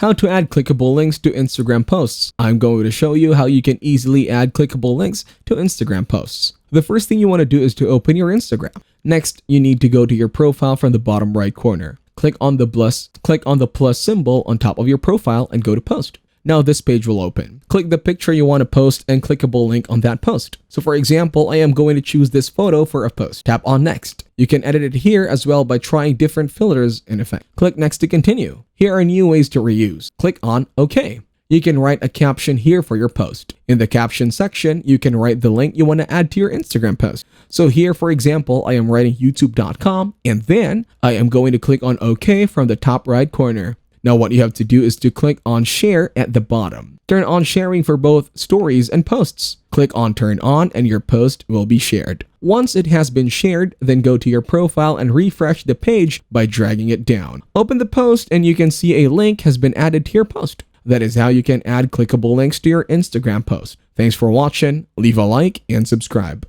How to add clickable links to Instagram posts. I'm going to show you how you can easily add clickable links to Instagram posts. The first thing you want to do is to open your Instagram. Next, you need to go to your profile from the bottom right corner. Click on the plus symbol on top of your profile and go to post. Now this page will open. Click the picture you want to post and clickable link on that post. So for example, I am going to choose this photo for a post. Tap on next. You can edit it here as well by trying different filters in effect. Click next to continue. Here are new ways to reuse. Click on OK. You can write a caption here for your post. In the caption section, you can write the link you want to add to your Instagram post. So here, for example, I am writing youtube.com and then I am going to click on OK from the top right corner. Now what you have to do is to click on share at the bottom. Turn on sharing for both stories and posts. Click on turn on and your post will be shared. Once it has been shared, then go to your profile and refresh the page by dragging it down. Open the post and you can see a link has been added to your post. That is how you can add clickable links to your Instagram post. Thanks for watching, leave a like and subscribe.